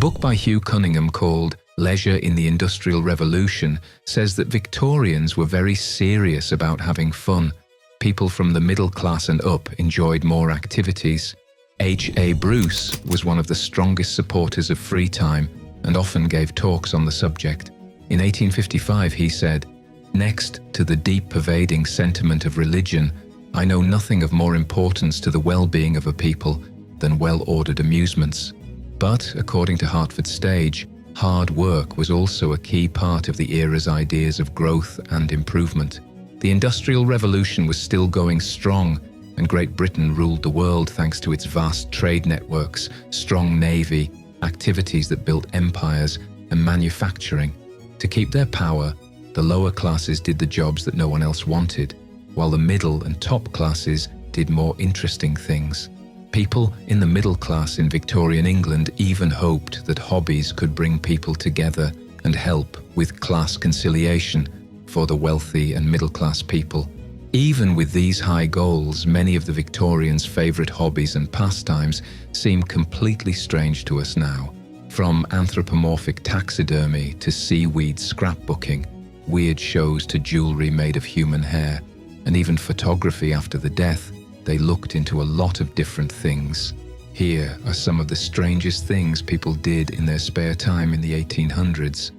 book by Hugh Cunningham called Leisure in the Industrial Revolution says that Victorians were very serious about having fun. People from the middle class and up enjoyed more activities. H.A. Bruce was one of the strongest supporters of free time and often gave talks on the subject. In 1855 he said, "Next to the deep pervading sentiment of religion, I know nothing of more importance to the well-being of a people than well-ordered amusements." But, according to Hartford Stage, hard work was also a key part of the era's ideas of growth and improvement. The Industrial Revolution was still going strong, and Great Britain ruled the world thanks to its vast trade networks, strong navy, activities that built empires, and manufacturing. To keep their power, the lower classes did the jobs that no one else wanted, while the middle and top classes did more interesting things. People in the middle class in Victorian England even hoped that hobbies could bring people together and help with class conciliation for the wealthy and middle-class people. Even with these high goals, many of the Victorians' favourite hobbies and pastimes seem completely strange to us now. From anthropomorphic taxidermy to seaweed scrapbooking, weird shows to jewellery made of human hair, and even photography after the death, they looked into a lot of different things. Here are some of the strangest things people did in their spare time in the 1800s.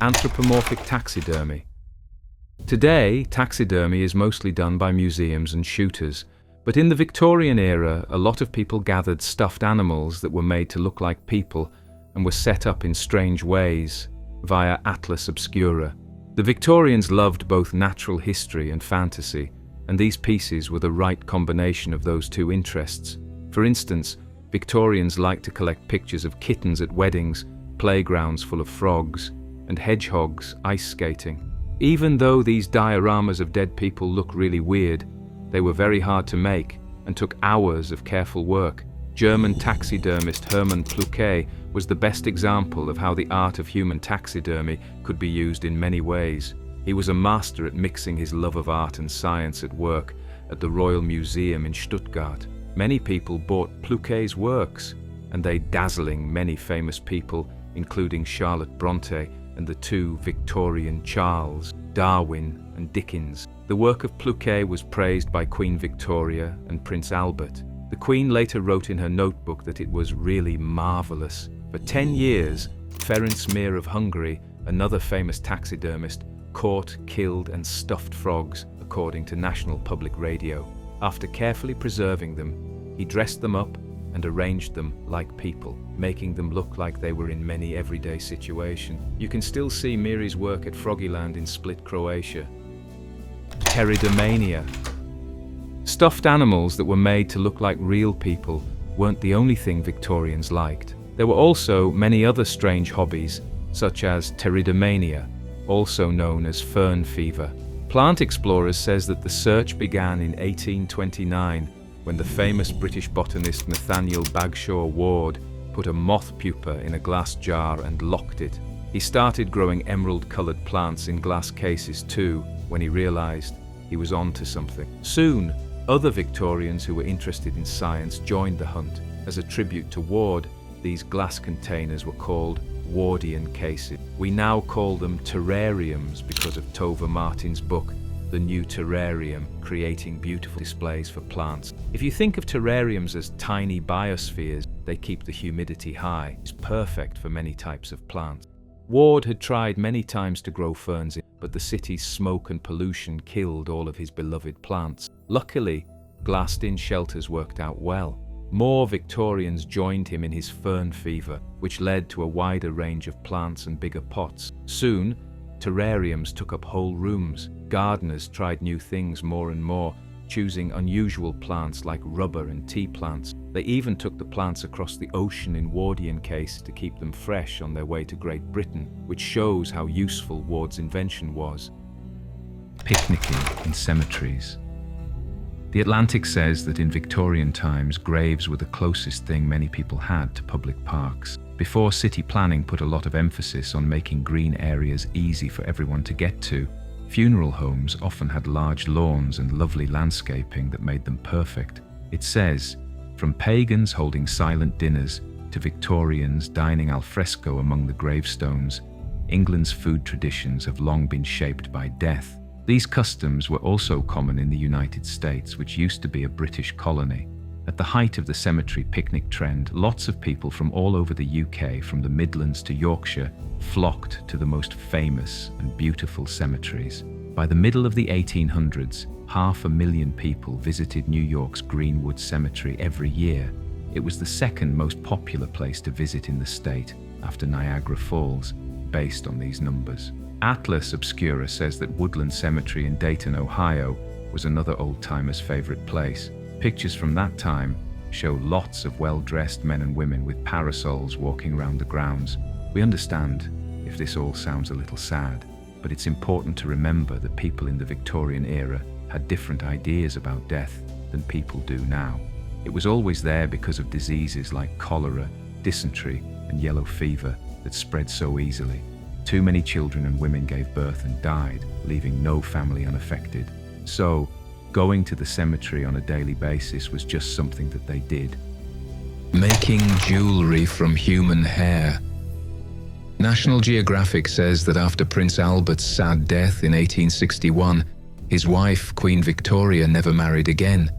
Anthropomorphic taxidermy. Today, taxidermy is mostly done by museums and shooters, but in the Victorian era, a lot of people gathered stuffed animals that were made to look like people and were set up in strange ways via Atlas Obscura. The Victorians loved both natural history and fantasy, and these pieces were the right combination of those two interests. For instance, Victorians liked to collect pictures of kittens at weddings, playgrounds full of frogs, and hedgehogs ice skating. Even though these dioramas of dead people look really weird, they were very hard to make and took hours of careful work. German taxidermist Hermann Pluquet was the best example of how the art of human taxidermy could be used in many ways. He was a master at mixing his love of art and science at work at the Royal Museum in Stuttgart. Many people bought Pluquet's works, and they dazzling many famous people, including Charlotte Bronte and the two Victorian Charles, Darwin and Dickens. The work of Pluquet was praised by Queen Victoria and Prince Albert. The Queen later wrote in her notebook that it was really marvelous. For 10 years, Ferenc Mir of Hungary, another famous taxidermist, caught, killed and stuffed frogs, according to National Public Radio. After carefully preserving them, he dressed them up and arranged them like people, making them look like they were in many everyday situations. You can still see Miri's work at Froggyland in Split, Croatia. Pteridomania. Stuffed animals that were made to look like real people weren't the only thing Victorians liked. There were also many other strange hobbies, such as pteridomania, also known as fern fever. Plant Explorers says that the search began in 1829 when the famous British botanist Nathaniel Bagshaw Ward put a moth pupa in a glass jar and locked it. He started growing emerald-coloured plants in glass cases too when he realised he was on to something. Soon, other Victorians who were interested in science joined the hunt. As a tribute to Ward, these glass containers were called Wardian cases. We now call them terrariums because of Tova Martin's book, The New Terrarium, Creating Beautiful Displays for Plants. If you think of terrariums as tiny biospheres, they keep the humidity high. It's perfect for many types of plants. Ward had tried many times to grow ferns, but the city's smoke and pollution killed all of his beloved plants. Luckily, glassed-in shelters worked out well. More Victorians joined him in his fern fever, which led to a wider range of plants and bigger pots. Soon, terrariums took up whole rooms. Gardeners tried new things more and more, choosing unusual plants like rubber and tea plants. They even took the plants across the ocean in Wardian cases to keep them fresh on their way to Great Britain, which shows how useful Ward's invention was. Picnicking in cemeteries. The Atlantic says that in Victorian times, graves were the closest thing many people had to public parks. Before city planning put a lot of emphasis on making green areas easy for everyone to get to, funeral homes often had large lawns and lovely landscaping that made them perfect. It says, from pagans holding silent dinners to Victorians dining al fresco among the gravestones, England's food traditions have long been shaped by death. These customs were also common in the United States, which used to be a British colony. At the height of the cemetery picnic trend, lots of people from all over the UK, from the Midlands to Yorkshire, flocked to the most famous and beautiful cemeteries. By the middle of the 1800s, 500,000 people visited New York's Greenwood Cemetery every year. It was the second most popular place to visit in the state, after Niagara Falls, based on these numbers. Atlas Obscura says that Woodland Cemetery in Dayton, Ohio, was another old-timers' favorite place. Pictures from that time show lots of well-dressed men and women with parasols walking around the grounds. We understand if this all sounds a little sad, but it's important to remember that people in the Victorian era had different ideas about death than people do now. It was always there because of diseases like cholera, dysentery, and yellow fever that spread so easily. Too many children and women gave birth and died, leaving no family unaffected. So, going to the cemetery on a daily basis was just something that they did. Making jewelry from human hair. National Geographic says that after Prince Albert's sad death in 1861, his wife, Queen Victoria, never married again.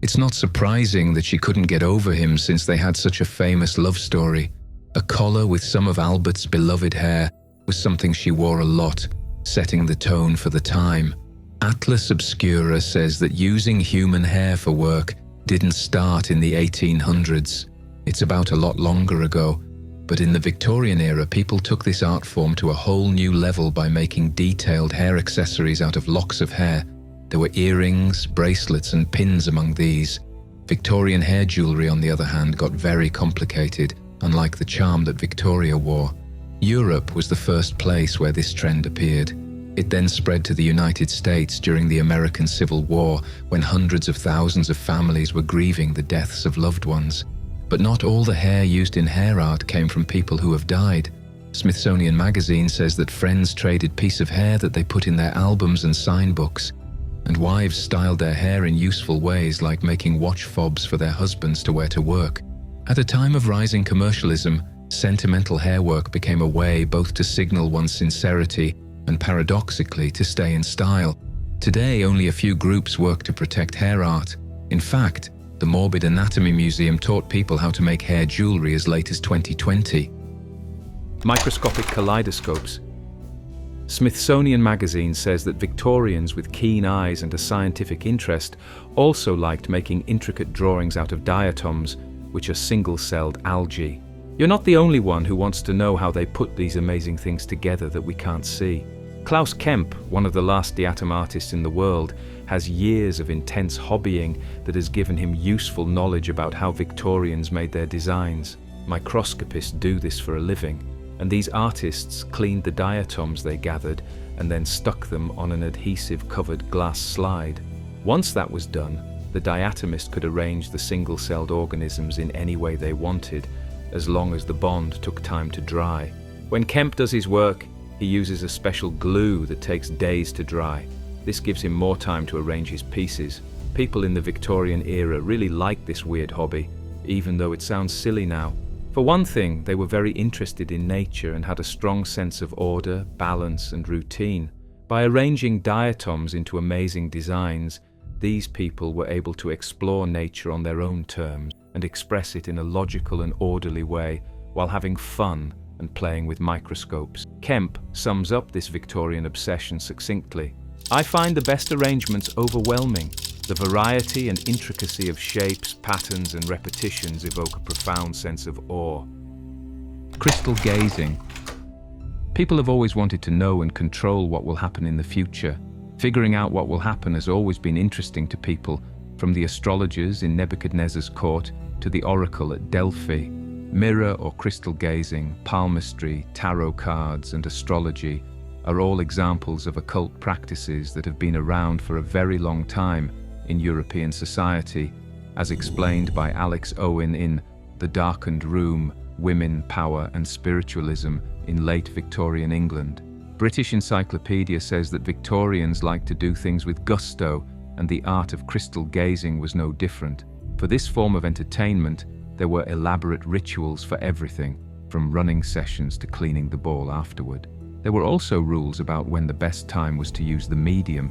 It's not surprising that she couldn't get over him since they had such a famous love story. A collar with some of Albert's beloved hair was something she wore a lot, setting the tone for the time. Atlas Obscura says that using human hair for work didn't start in the 1800s. It's about a lot longer ago, but in the Victorian era, people took this art form to a whole new level by making detailed hair accessories out of locks of hair. There were earrings, bracelets, and pins among these. Victorian hair jewelry, on the other hand, got very complicated, unlike the charm that Victoria wore. Europe was the first place where this trend appeared. It then spread to the United States during the American Civil War, when hundreds of thousands of families were grieving the deaths of loved ones. But not all the hair used in hair art came from people who have died. Smithsonian Magazine says that friends traded pieces of hair that they put in their albums and sign books, and wives styled their hair in useful ways, like making watch fobs for their husbands to wear to work. At a time of rising commercialism, sentimental hair work became a way both to signal one's sincerity and paradoxically to stay in style. Today, only a few groups work to protect hair art. In fact, the Morbid Anatomy Museum taught people how to make hair jewelry as late as 2020. Microscopic kaleidoscopes. Smithsonian Magazine says that Victorians with keen eyes and a scientific interest also liked making intricate drawings out of diatoms, which are single-celled algae. You're not the only one who wants to know how they put these amazing things together that we can't see. Klaus Kemp, one of the last diatom artists in the world, has years of intense hobbying that has given him useful knowledge about how Victorians made their designs. Microscopists do this for a living, and these artists cleaned the diatoms they gathered and then stuck them on an adhesive-covered glass slide. Once that was done, the diatomist could arrange the single-celled organisms in any way they wanted, as long as the bond took time to dry. When Kemp does his work, he uses a special glue that takes days to dry. This gives him more time to arrange his pieces. People in the Victorian era really liked this weird hobby, even though it sounds silly now. For one thing, they were very interested in nature and had a strong sense of order, balance, and routine. By arranging diatoms into amazing designs, these people were able to explore nature on their own terms and express it in a logical and orderly way while having fun and playing with microscopes. Kemp sums up this Victorian obsession succinctly. "I find the best arrangements overwhelming. The variety and intricacy of shapes, patterns, and repetitions evoke a profound sense of awe." Crystal gazing. People have always wanted to know and control what will happen in the future. Figuring out what will happen has always been interesting to people, from the astrologers in Nebuchadnezzar's court to the oracle at Delphi. Mirror or crystal gazing, palmistry, tarot cards, and astrology are all examples of occult practices that have been around for a very long time in European society, as explained by Alex Owen in The Darkened Room, Women, Power and Spiritualism in Late Victorian England. British Encyclopedia says that Victorians liked to do things with gusto, and the art of crystal gazing was no different. For this form of entertainment, There were elaborate rituals for everything, from running sessions to cleaning the ball afterward. There were also rules about when the best time was to use the medium,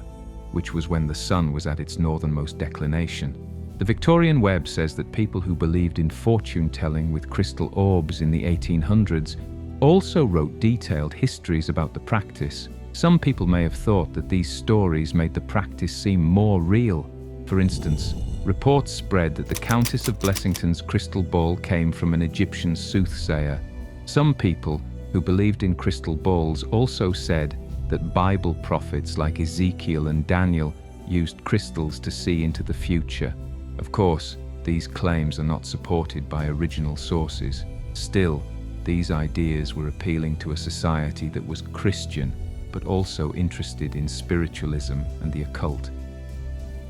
which was when the sun was at its northernmost declination. The Victorian Web says that people who believed in fortune-telling with crystal orbs in the 1800s also wrote detailed histories about the practice. Some people may have thought that these stories made the practice seem more real. For instance, reports spread that the Countess of Blessington's crystal ball came from an Egyptian soothsayer. Some people who believed in crystal balls also said that Bible prophets like Ezekiel and Daniel used crystals to see into the future. Of course, these claims are not supported by original sources. Still, these ideas were appealing to a society that was Christian, but also interested in spiritualism and the occult.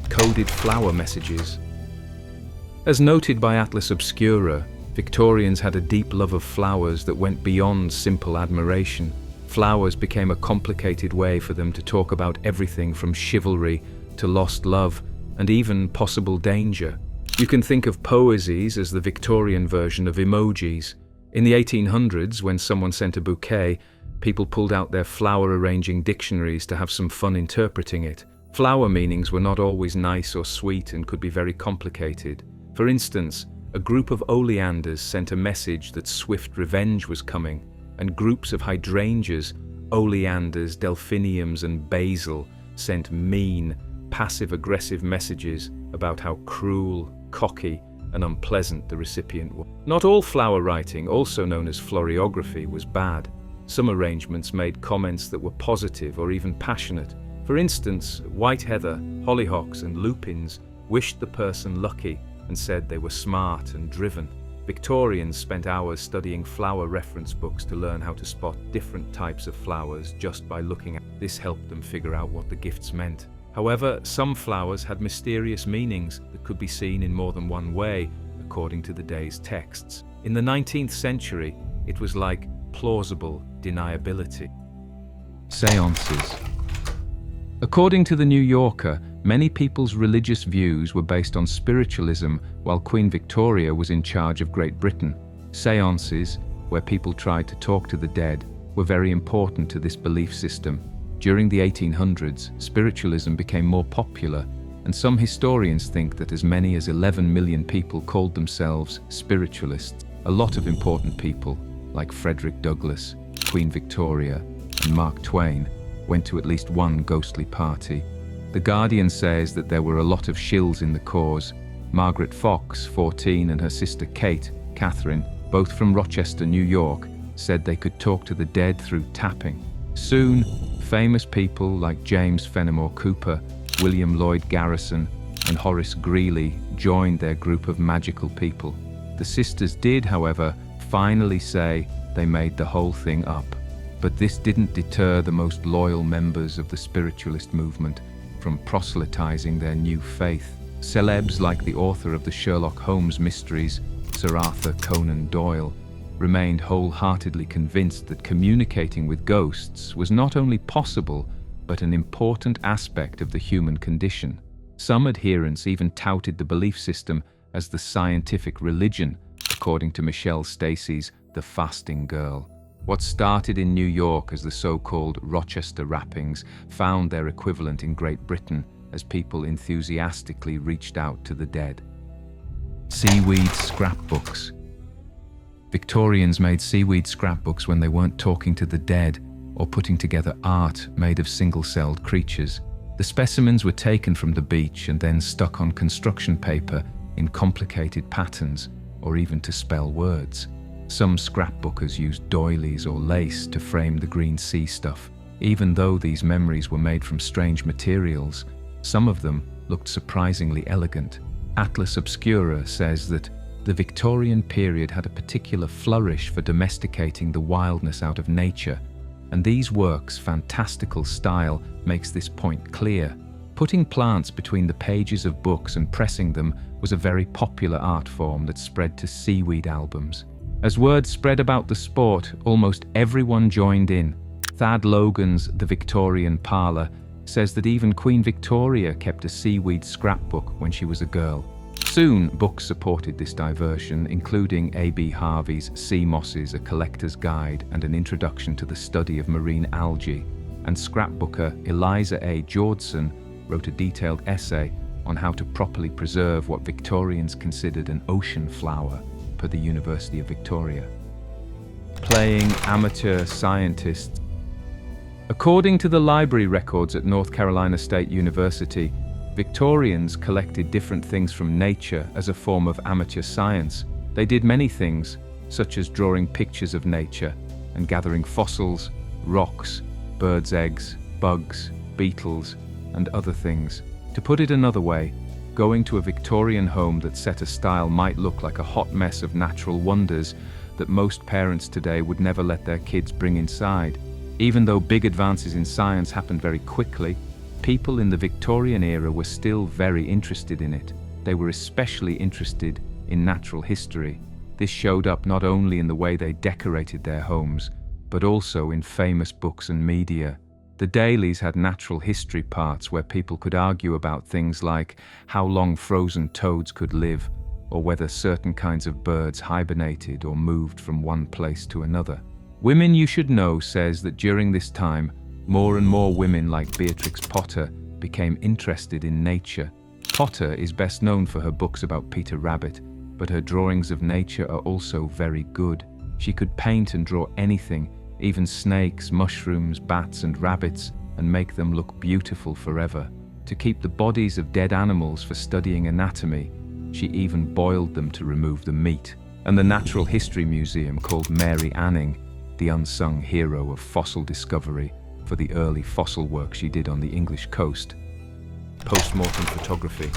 Coded flower messages. As noted by Atlas Obscura, Victorians had a deep love of flowers that went beyond simple admiration. Flowers became a complicated way for them to talk about everything from chivalry to lost love and even possible danger. You can think of poesies as the Victorian version of emojis. In the 1800s, when someone sent a bouquet, people pulled out their flower-arranging dictionaries to have some fun interpreting it. Flower meanings were not always nice or sweet and could be very complicated. For instance, a group of oleanders sent a message that swift revenge was coming, and groups of hydrangeas, oleanders, delphiniums, and basil sent mean, passive-aggressive messages about how cruel, cocky, and unpleasant the recipient was. Not all flower writing, also known as floriography, was bad. Some arrangements made comments that were positive or even passionate. For instance, white heather, hollyhocks, and lupins wished the person lucky and said they were smart and driven. Victorians spent hours studying flower reference books to learn how to spot different types of flowers just by looking at this. Helped them figure out what the gifts meant. However, some flowers had mysterious meanings that could be seen in more than one way, according to the day's texts. In the 19th century, it was like plausible deniability. Seances. According to the New Yorker, many people's religious views were based on spiritualism while Queen Victoria was in charge of Great Britain. Seances, where people tried to talk to the dead, were very important to this belief system. During the 1800s, spiritualism became more popular, and some historians think that as many as 11 million people called themselves spiritualists. A lot of important people, like Frederick Douglass, Queen Victoria, and Mark Twain, went to at least one ghostly party. The Guardian says that there were a lot of shills in the cause. Margaret Fox, 14, and her sister Kate, Catherine, both from Rochester, New York, said they could talk to the dead through tapping. Soon, famous people like James Fenimore Cooper, William Lloyd Garrison, and Horace Greeley joined their group of magical people. The sisters did, however, finally say they made the whole thing up. But this didn't deter the most loyal members of the spiritualist movement from proselytizing their new faith. Celebs like the author of the Sherlock Holmes mysteries, Sir Arthur Conan Doyle, remained wholeheartedly convinced that communicating with ghosts was not only possible, but an important aspect of the human condition. Some adherents even touted the belief system as the scientific religion, according to Michelle Stacy's The Fasting Girl. What started in New York as the so-called Rochester rappings found their equivalent in Great Britain as people enthusiastically reached out to the dead. Seaweed scrapbooks. Victorians made seaweed scrapbooks when they weren't talking to the dead or putting together art made of single-celled creatures. The specimens were taken from the beach and then stuck on construction paper in complicated patterns or even to spell words. Some scrapbookers used doilies or lace to frame the green sea stuff. Even though these memories were made from strange materials, some of them looked surprisingly elegant. Atlas Obscura says that the Victorian period had a particular flourish for domesticating the wildness out of nature, and these works' fantastical style makes this point clear. Putting plants between the pages of books and pressing them was a very popular art form that spread to seaweed albums. As word spread about the sport, almost everyone joined in. Thad Logan's The Victorian Parlour says that even Queen Victoria kept a seaweed scrapbook when she was a girl. Soon, books supported this diversion, including A.B. Harvey's Sea Mosses, A Collector's Guide and an Introduction to the Study of Marine Algae, and scrapbooker Eliza A. Jordson wrote a detailed essay on how to properly preserve what Victorians considered an ocean flower, per the University of Victoria. Playing amateur scientists. According to the library records at North Carolina State University, Victorians collected different things from nature as a form of amateur science. They did many things, such as drawing pictures of nature and gathering fossils, rocks, birds' eggs, bugs, beetles, and other things. To put it another way, going to a Victorian home that set a style might look like a hot mess of natural wonders that most parents today would never let their kids bring inside. Even though big advances in science happened very quickly, people in the Victorian era were still very interested in it. They were especially interested in natural history. This showed up not only in the way they decorated their homes, but also in famous books and media. The dailies had natural history parts where people could argue about things like how long frozen toads could live, or whether certain kinds of birds hibernated or moved from one place to another. Women You Should Know says that during this time, more and more women like Beatrix Potter became interested in nature. Potter is best known for her books about Peter Rabbit, but her drawings of nature are also very good. She could paint and draw anything, even snakes, mushrooms, bats, and rabbits, and make them look beautiful forever. To keep the bodies of dead animals for studying anatomy, she even boiled them to remove the meat. And the Natural History Museum called Mary Anning the unsung hero of fossil discovery for the early fossil work she did on the English coast. Postmortem photography.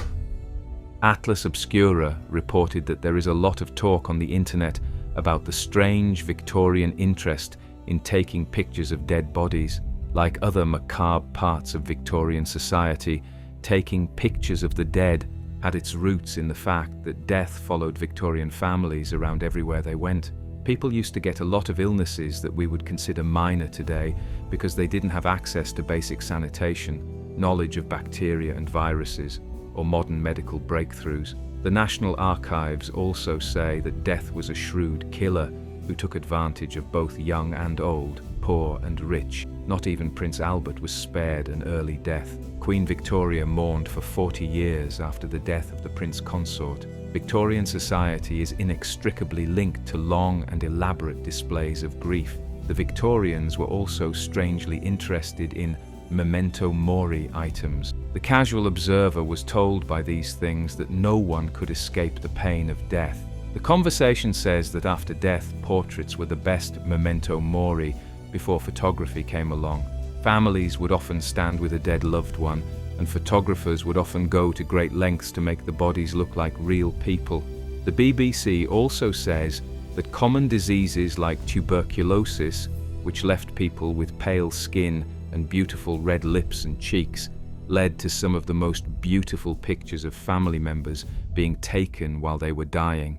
Atlas Obscura reported that there is a lot of talk on the internet about the strange Victorian interest in taking pictures of dead bodies. Like other macabre parts of Victorian society, taking pictures of the dead had its roots in the fact that death followed Victorian families around everywhere they went. People used to get a lot of illnesses that we would consider minor today because they didn't have access to basic sanitation, knowledge of bacteria and viruses, or modern medical breakthroughs. The National Archives also say that death was a shrewd killer who took advantage of both young and old, poor and rich. Not even Prince Albert was spared an early death. Queen Victoria mourned for 40 years after the death of the Prince Consort. Victorian society is inextricably linked to long and elaborate displays of grief. The Victorians were also strangely interested in memento mori items. The casual observer was told by these things that no one could escape the pain of death. The conversation says that after death, portraits were the best memento mori before photography came along. Families would often stand with a dead loved one, and photographers would often go to great lengths to make the bodies look like real people. The BBC also says that common diseases like tuberculosis, which left people with pale skin and beautiful red lips and cheeks, led to some of the most beautiful pictures of family members being taken while they were dying.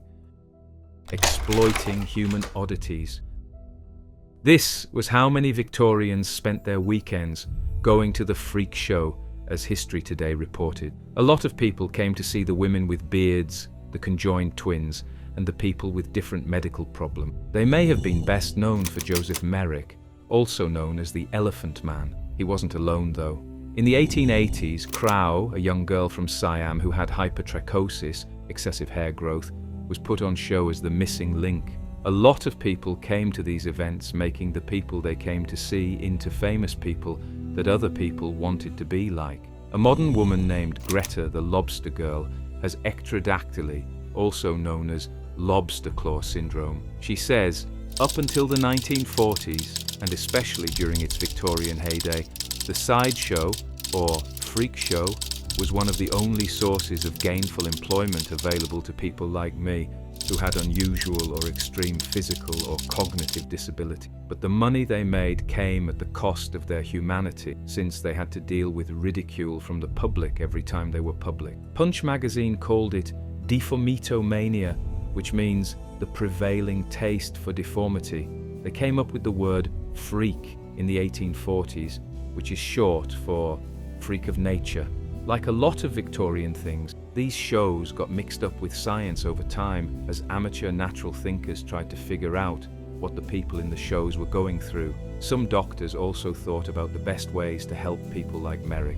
Exploiting human oddities. This was how many Victorians spent their weekends, going to the freak show, as History Today reported. A lot of people came to see the women with beards, the conjoined twins, and the people with different medical problems. They may have been best known for Joseph Merrick, also known as the Elephant Man. He wasn't alone though. In the 1880s, Crow, a young girl from Siam who had hypertrichosis, excessive hair growth, was put on show as the missing link. A lot of people came to these events, making the people they came to see into famous people that other people wanted to be like. A modern woman named Greta the Lobster Girl has ectrodactyly, also known as lobster claw syndrome. She says, up until the 1940s, and especially during its Victorian heyday, the sideshow, or freak show, was one of the only sources of gainful employment available to people like me, who had unusual or extreme physical or cognitive disability. But the money they made came at the cost of their humanity, since they had to deal with ridicule from the public every time they were public. Punch magazine called it deformitomania, which means the prevailing taste for deformity. They came up with the word freak in the 1840s, which is short for freak of nature. Like a lot of Victorian things, These shows got mixed up with science over time as amateur natural thinkers tried to figure out what the people in the shows were going through. Some doctors also thought about the best ways to help people like Merrick.